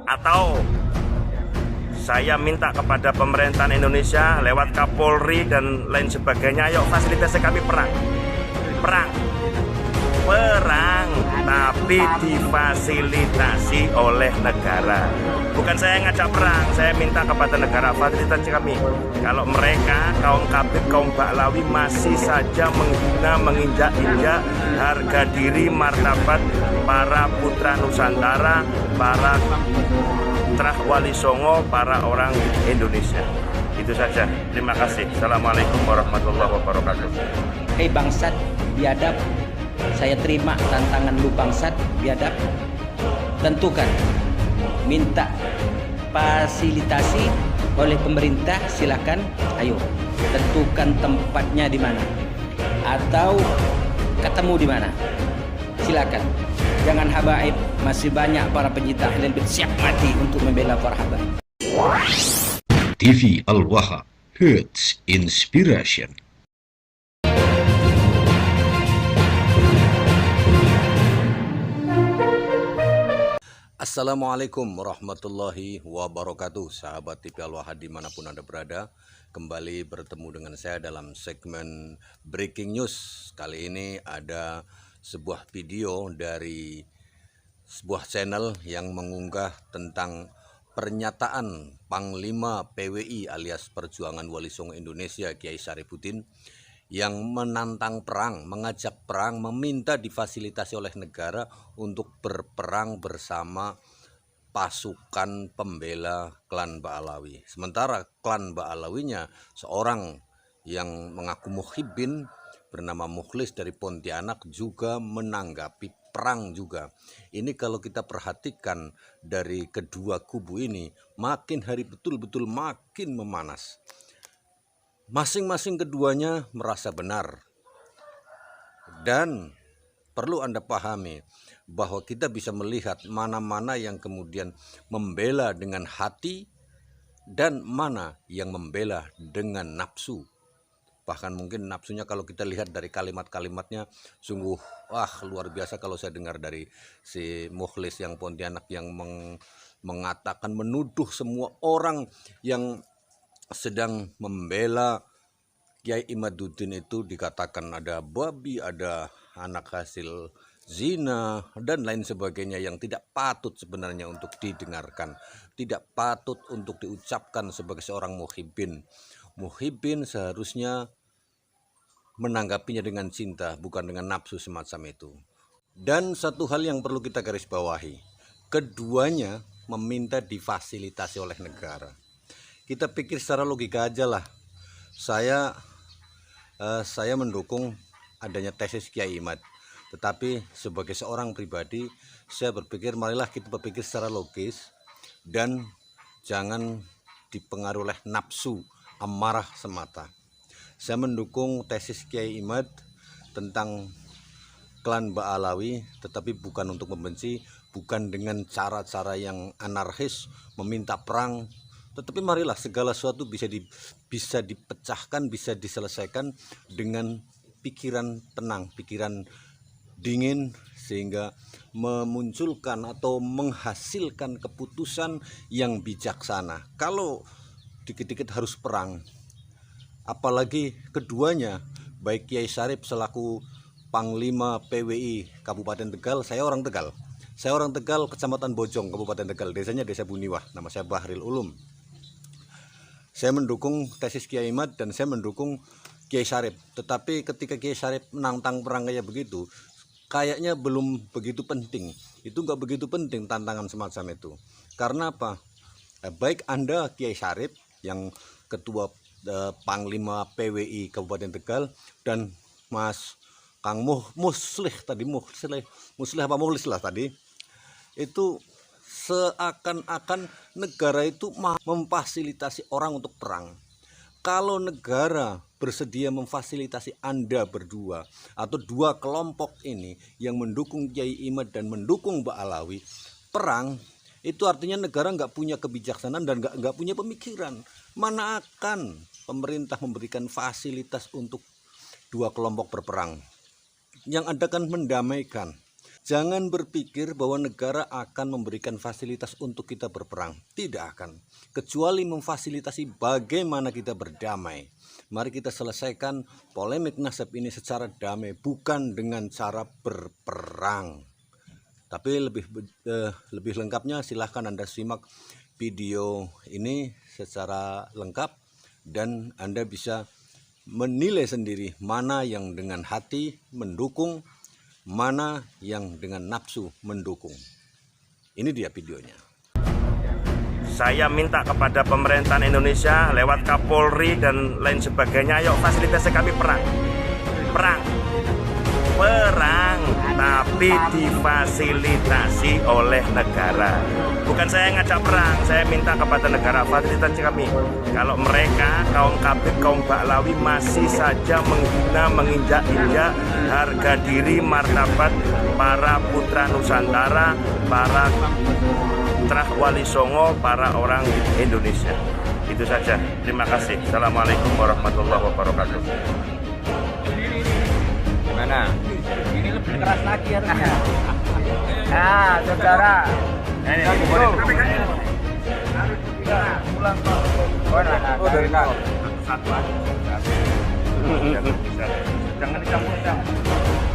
Atau saya minta kepada pemerintahan Indonesia lewat Kapolri dan lain sebagainya, ayo fasilitasi kami perang, tapi difasilitasi oleh negara. Bukan saya ngajak perang, saya minta kepada negara fasilitasi kami. Kalau mereka, kaum Kabir, kaum Ba'lawi masih saja menghina, menginjak-injak harga diri, martabat para putra Nusantara, para Trah Wali Songo, para orang Indonesia. Itu saja. Terima kasih. Assalamualaikum warahmatullahi wabarakatuh. Hei bangsat biadab, saya terima tantangan lu bangsat biadab. Tentukan, minta fasilitasi oleh pemerintah, silakan. Ayo, tentukan tempatnya di mana atau ketemu di mana. Silakan. Jangan habaib, masih banyak para pencinta halal siap mati untuk membela para habaib. TV Al-Waha, Hits Inspiration. Assalamualaikum warahmatullahi wabarakatuh. Sahabat TV Al-Waha dimanapun Anda berada, kembali bertemu dengan saya dalam segmen Breaking News. Kali ini ada sebuah video dari sebuah channel yang mengunggah tentang pernyataan Panglima PWI alias Perjuangan Wali Songo Indonesia Kiai Syarifuddin yang menantang perang, mengajak perang, meminta difasilitasi oleh negara untuk berperang bersama pasukan pembela klan Ba'lawi. Sementara klan Ba'lawinya seorang yang mengaku muhibbin bernama Mukhlis dari Pontianak juga menanggapi perang juga. Ini kalau kita perhatikan dari kedua kubu ini, makin hari betul-betul makin memanas. Masing-masing keduanya merasa benar. Dan perlu Anda pahami bahwa kita bisa melihat mana-mana yang kemudian membela dengan hati dan mana yang membela dengan nafsu. Bahkan mungkin nafsunya kalau kita lihat dari kalimat-kalimatnya sungguh luar biasa kalau saya dengar dari si Mukhlis yang Pontianak yang mengatakan, menuduh semua orang yang sedang membela Kiai Imaduddin itu dikatakan ada babi, ada anak hasil zina dan lain sebagainya yang tidak patut sebenarnya untuk didengarkan, tidak patut untuk diucapkan sebagai seorang muhibbin. Muhibbin seharusnya menanggapinya dengan cinta, bukan dengan nafsu semacam itu. Dan satu hal yang perlu kita garis bawahi, keduanya meminta difasilitasi oleh negara. Kita pikir secara logika aja lah. Saya mendukung adanya tesis Kiai Imad, tetapi sebagai seorang pribadi saya berpikir marilah kita berpikir secara logis dan jangan dipengaruhi oleh nafsu amarah semata. Saya mendukung tesis Kiai Imad tentang klan Ba'lawi, tetapi bukan untuk membenci, bukan dengan cara-cara yang anarkis meminta perang, tetapi marilah segala sesuatu bisa dipecahkan, bisa diselesaikan dengan pikiran tenang, pikiran dingin, sehingga memunculkan atau menghasilkan keputusan yang bijaksana. Kalau dikit-dikit harus perang, apalagi keduanya, baik Kiai Syarif selaku Panglima PWI Kabupaten Tegal, saya orang Tegal, Kecamatan Bojong, Kabupaten Tegal, desanya Desa Buniwah, nama saya Bahril Ulum. Saya mendukung tesis Kiai Imad dan saya mendukung Kiai Syarif, tetapi ketika Kiai Syarif menantang perang kayak begitu, kayaknya belum begitu penting. Itu nggak begitu penting tantangan semacam itu. Karena apa? Baik Anda Kiai Syarif yang ketua Panglima PWI Kabupaten Tegal dan Mas Kang Muslih tadi, Muslih apa Mukhlis lah tadi, itu seakan-akan negara itu memfasilitasi orang untuk perang. Kalau negara bersedia memfasilitasi Anda berdua atau dua kelompok ini yang mendukung Kiai Imad dan mendukung Ba'lawi perang, itu artinya negara nggak punya kebijaksanaan dan nggak punya pemikiran. Mana akan pemerintah memberikan fasilitas untuk dua kelompok berperang? Yang ada kan mendamaikan. Jangan berpikir bahwa negara akan memberikan fasilitas untuk kita berperang. Tidak akan. Kecuali memfasilitasi bagaimana kita berdamai. Mari kita selesaikan polemik nasab ini secara damai, bukan dengan cara berperang. Tapi lebih lengkapnya silahkan Anda simak video ini secara lengkap dan Anda bisa menilai sendiri mana yang dengan hati mendukung, mana yang dengan nafsu mendukung. Ini dia videonya. Saya minta kepada pemerintahan Indonesia lewat Kapolri dan lain sebagainya, ayo fasilitasi kami perang, tapi difasilitasi oleh negara. Bukan saya ngajak perang, saya minta kepada negara fasilitasi kami. Kalau mereka kaum kafir, kaum Baklawi masih saja menghina, menginjak-injak harga diri, martabat para putra Nusantara, para Trah Wali Songo, para orang Indonesia. Itu saja. Terima kasih. Assalamualaikum warahmatullahi wabarakatuh. Gimana? Ini lebih keras lagi harusnya. Nah, saudara. Ini boleh. Pulang kok. Oh, dari nol. Jangan dicampur.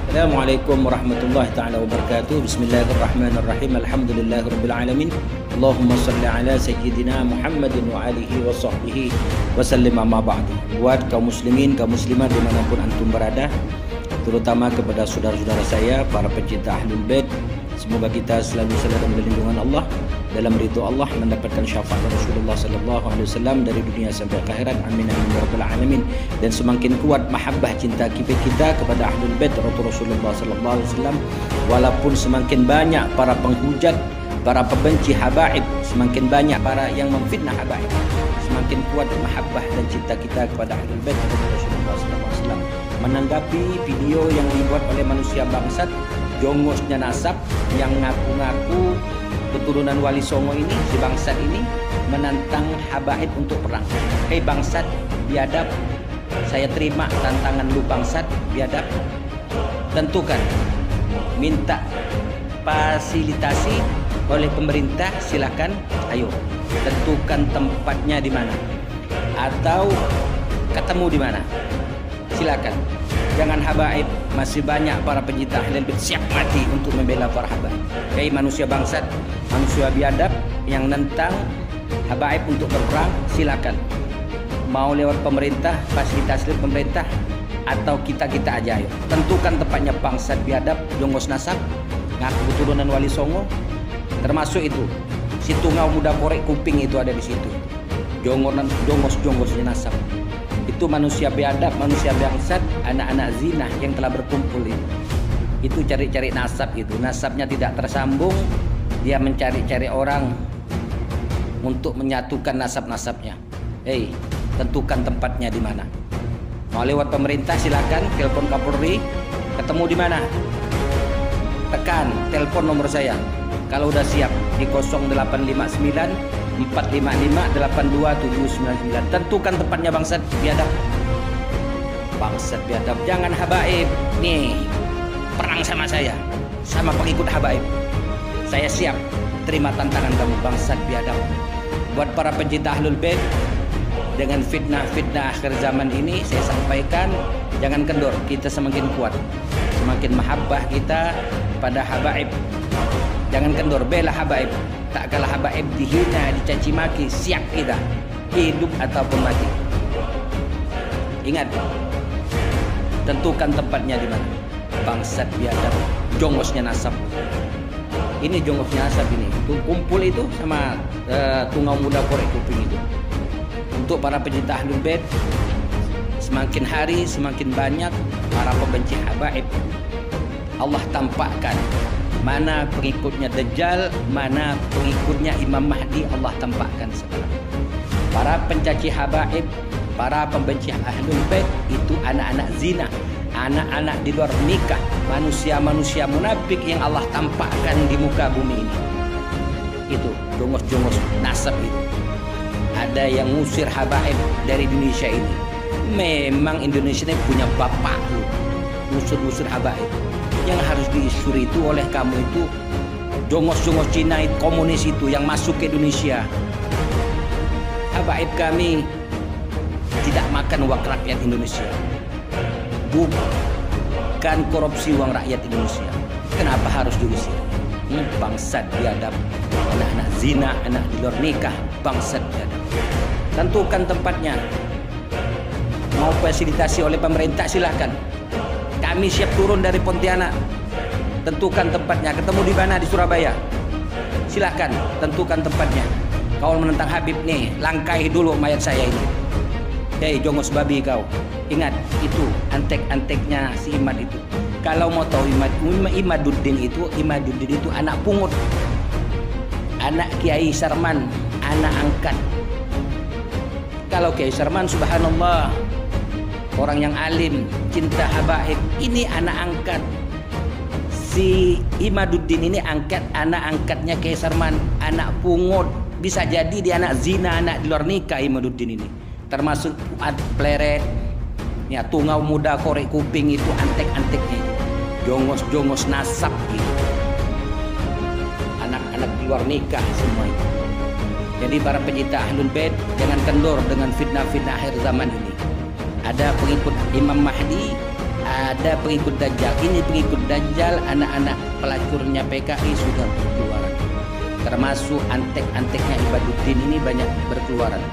Assalamualaikum warahmatullahi taala wabarakatuh. Bismillahirrahmanirrahim. Alhamdulillahirabbil alamin. Allahumma shalli ala sayyidina Muhammadin wa alihi wa sahbihi wa sallim amma ba'du. Buat kaum muslimin, kaum muslimat dimanapun antum berada, terutama kepada saudara-saudara saya, para pencinta Ahlul Bait, semoga kita selalu dalam lindungan Allah, dalam ridho Allah, mendapatkan syafaat Rasulullah sallallahu alaihi wasallam dari dunia sampai ke akhirat. Amin amin ya rabbal alamin. Dan semakin kuat mahabbah cinta kita kepada Ahlul Bait Rasulullah sallallahu alaihi wasallam, walaupun semakin banyak para penghujat, para pembenci habaib, semakin banyak para yang memfitnah habaib, semakin kuat mahabbah dan cinta kita kepada Ahlul Bait Rasulullah sallallahu alaihi wasallam. Menanggapi video yang dibuat oleh manusia bangsat, jongosnya nasab, yang ngaku-ngaku keturunan Wali Songo ini, si bangsat ini menantang habaib untuk perang. Hei bangsat biadab, saya terima tantangan lu bangsat biadab. Tentukan, minta fasilitasi oleh pemerintah, silakan. Ayo, tentukan tempatnya di mana atau ketemu di mana. Silakan. Jangan habaib, masih banyak para pencinta Ahlul Bait siap mati untuk membela para habaib. Kayak manusia bangsat, manusia biadab yang nentang habaib untuk berperang, silakan. Mau lewat pemerintah, fasilitas dari pemerintah, atau kita aja ayo. Tentukan tempatnya bangsat biadab, jongos nasab, ngaku keturunan Wali Songo, termasuk itu. Si tungau muda korek kuping itu ada di situ. Jongosnya nasab. Itu manusia biadab, manusia bangsat, anak-anak zina yang telah berkumpul itu cari-cari nasab itu. Nasabnya tidak tersambung, dia mencari-cari orang untuk menyatukan nasab-nasabnya. Hei, tentukan tempatnya di mana. Mau lewat pemerintah silakan, telepon Kapolri, ketemu di mana? Tekan telepon nomor saya. Kalau udah siap di 0859 455-82799. Tentukan tempatnya bangsat biadab. Bangsat biadab, jangan habaib. Nih, perang sama saya, sama pengikut habaib. Saya siap terima tantangan kamu bangsat biadab. Buat para pencinta Ahlul Bait, dengan fitnah-fitnah akhir zaman ini saya sampaikan, jangan kendor, kita semakin kuat, semakin mahabbah kita pada habaib. Jangan kendor, bela habaib. Tak kalah habaib dihina, dicaci maki, siap kita, hidup ataupun mati. Ingat, tentukan tempatnya di mana. Bangsat biadab, jongosnya nasab. Ini jongosnya nasab ini. Tuh, kumpul itu sama tungau muda korek kuping itu. Untuk para pencinta Ahlul Bait, semakin hari semakin banyak para pembenci habaib. Allah tampakkan mana pengikutnya Dajjal, mana pengikutnya Imam Mahdi, Allah tampakkan sekarang. Para pencaci habaib, para pembenci Ahlul Bait itu anak-anak zina, anak-anak di luar nikah, manusia-manusia munafik yang Allah tampakkan di muka bumi ini. Itu jongos-jongos nasab itu. Ada yang ngusir habaib dari Indonesia ini. Memang Indonesia ini punya bapak lu, ngusir-ngusir habaib. yang harus diisuri itu oleh kamu itu jongos-jongos Cina komunis itu yang masuk ke Indonesia. Habaib kami tidak makan uang rakyat Indonesia, bukan korupsi uang rakyat Indonesia. Kenapa harus diusir? Bangsat biadab, anak-anak zina, anak di luar nikah, bangsat biadab. Tentukan tempatnya. Mau fasilitasi oleh pemerintah silahkan. Kami siap turun dari Pontianak. Tentukan tempatnya. Ketemu di mana? Di Surabaya. Silahkan tentukan tempatnya. Kau menentang Habib nih, langkai dulu mayat saya ini. Hei jongos babi kau. Ingat itu antek-anteknya si Imad itu. Kalau mau tahu Imaduddin itu anak pungut. Anak Kiai Sarman, anak angkat. Kalau Kiai Sarman subhanallah, orang yang alim, cinta habaib, ini anak angkat. Si Imaduddin ini anak angkatnya Kiai Sarman, anak pungut. Bisa jadi dia anak zina, anak di luar nikah Imaduddin ini. Termasuk pleret, ya tungau muda korek kuping itu antek-anteknya itu. Jongos-jongos nasab gitu. Anak-anak di luar nikah semua itu. Jadi para pecinta Ahlul Bait jangan kendor dengan fitnah-fitnah akhir zaman ini. Ada pengikut Imam Mahdi, ada pengikut Dajjal. Ini pengikut Dajjal, anak-anak pelacurnya PKI sudah berkeluaran. Termasuk antek-anteknya Imaduddin ini banyak berkeluaran.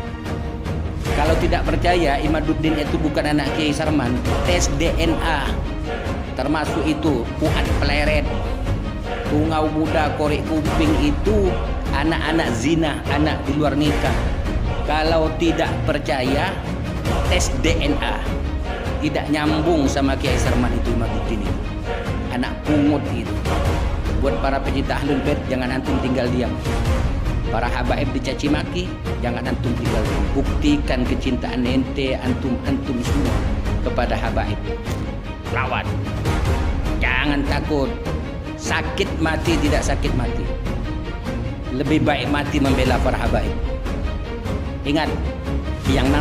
Kalau tidak percaya Imaduddin itu bukan anak Kiai Sarman, tes DNA. Termasuk itu Fuad Pleret, tungau muda korek kuping itu anak-anak zina, anak di luar nikah. Kalau tidak percaya tes DNA. Tidak nyambung sama Kiai Sarman itu Imaduddin itu. Anak pungut itu. Buat para pecinta Ahlul Bait jangan antum tinggal diam. Para habaib dicaci maki, jangan antum tinggal diam. Buktikan kecintaan ente antum semua kepada habaib. Lawan. Jangan takut. Sakit mati tidak sakit mati. Lebih baik mati membela para habaib. Ingat, yang